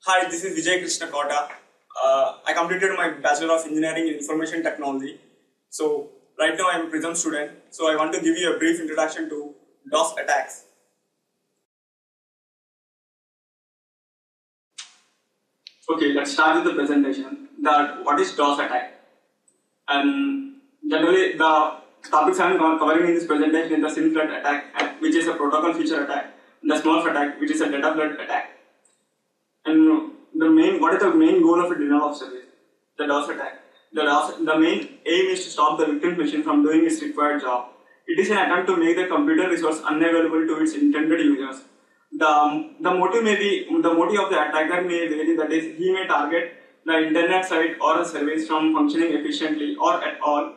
Hi, this is Vijay Krishna Kota. I completed my Bachelor of Engineering in Information Technology. So, right now I am a Prism student. So, I want to give you a brief introduction to DOS attacks. Okay, let's start with the presentation. What is DOS attack? And generally, the topics I am covering in this presentation is the SYN flood attack, which is a protocol feature attack, and the Smurf attack, which is a data flood attack. And what is the main goal of a denial of service? The DOS attack. The main aim is to stop the victim's machine from doing its required job. It is an attempt to make the computer resource unavailable to its intended users. The motive of the attacker may vary, that is, he may target the internet site or a service from functioning efficiently or at all,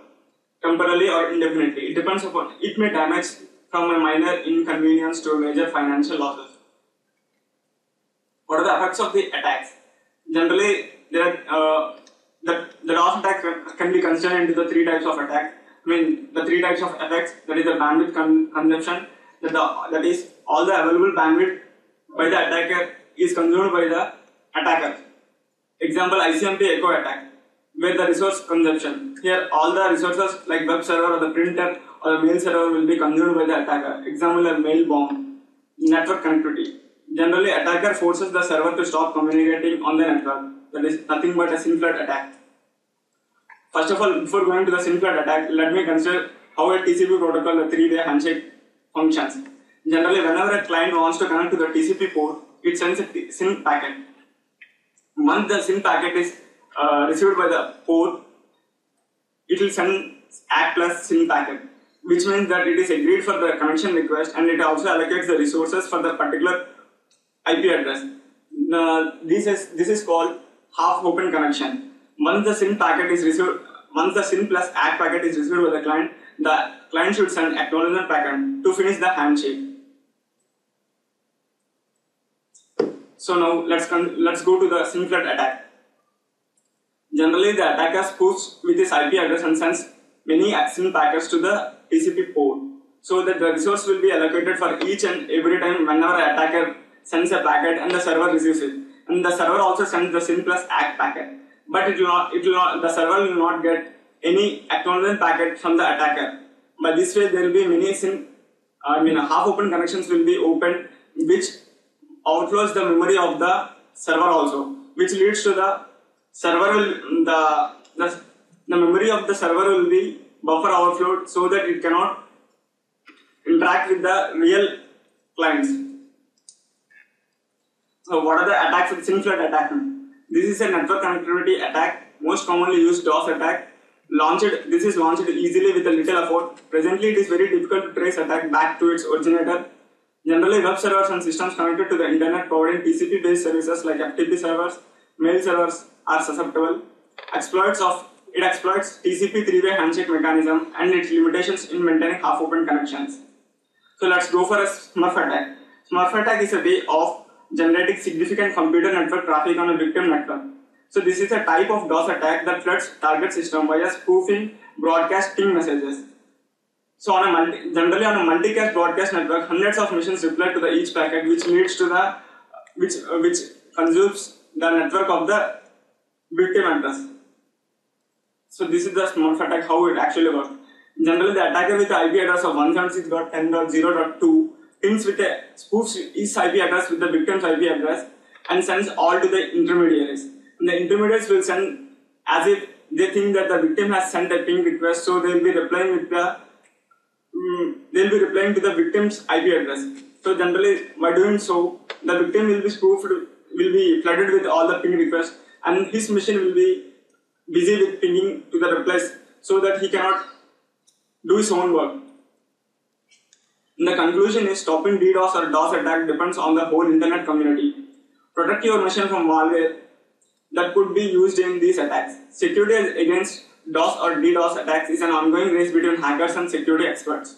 temporarily or indefinitely. It depends upon, it may damage from a minor inconvenience to a major financial losses. What are the effects of the attacks? Generally, the DOS attack can be considered into the three types of attacks. The three types of attacks, that is the bandwidth consumption, that is all the available bandwidth by the attacker is consumed by the attacker. Example, ICMP echo attack, where the resource consumption. Here all the resources like web server or the printer or the mail server will be consumed by the attacker. Example, a mail bomb. Network connectivity. Generally, attacker forces the server to stop communicating on the network. That is nothing but a SYN flood attack. First of all, before going to the SYN flood attack, let me consider how a TCP protocol, the three-way handshake, functions. Generally, whenever a client wants to connect to the TCP port, it sends a SYN packet. Once the SYN packet is received by the port, it will send ACK plus SYN packet, which means that it is agreed for the connection request, and it also allocates the resources for the particular IP address. This is called half open connection. Once the SYN packet is received, once the SYN plus ACK packet is received by the client should send acknowledgement packet to finish the handshake. So now let's go to the SYN flood attack. Generally, the attacker spoofs with his IP address and sends many SYN packets to the TCP port, so that the resource will be allocated for each and every time whenever an attacker sends a packet and the server receives it. And the server also sends the SYN plus ACK packet, but the server will not get any acknowledgement packet from the attacker. By this way, there will be many half open connections will be opened, which outflows the memory of the server also, which leads to the server will the memory of the server will be buffer overflowed, so that it cannot interact with the real clients. So what are the attacks of SYN flood attack? This is a network connectivity attack, most commonly used DOS attack. This is launched easily with a little effort. Presently, it is very difficult to trace attack back to its originator. Generally, web servers and systems connected to the internet providing TCP-based services like FTP servers, mail servers are susceptible. It exploits TCP three-way handshake mechanism and its limitations in maintaining half-open connections. So let's go for a Smurf attack. Smurf attack is a way of generating significant computer network traffic on a victim network. So this is a type of DOS attack that floods target system via spoofing broadcast ping messages. So generally on a multicast broadcast network, hundreds of machines reply to each packet, which leads to which consumes the network of the victim address. So this is the Smurf attack, how it actually works. Generally, the attacker with the IP address of 176.10.0.2 pings with a spoofs each IP address with the victim's IP address and sends all to the intermediaries. And the intermediaries will send as if they think that the victim has sent a ping request, so they will be replying to the victim's IP address. So generally, by doing so, the victim will be flooded with all the ping requests, and his machine will be busy with pinging to the replies, so that he cannot do his own work. And the conclusion is, stopping DDoS or DOS attack depends on the whole internet community. Protect your machine from malware that could be used in these attacks. Security against DOS or DDoS attacks is an ongoing race between hackers and security experts.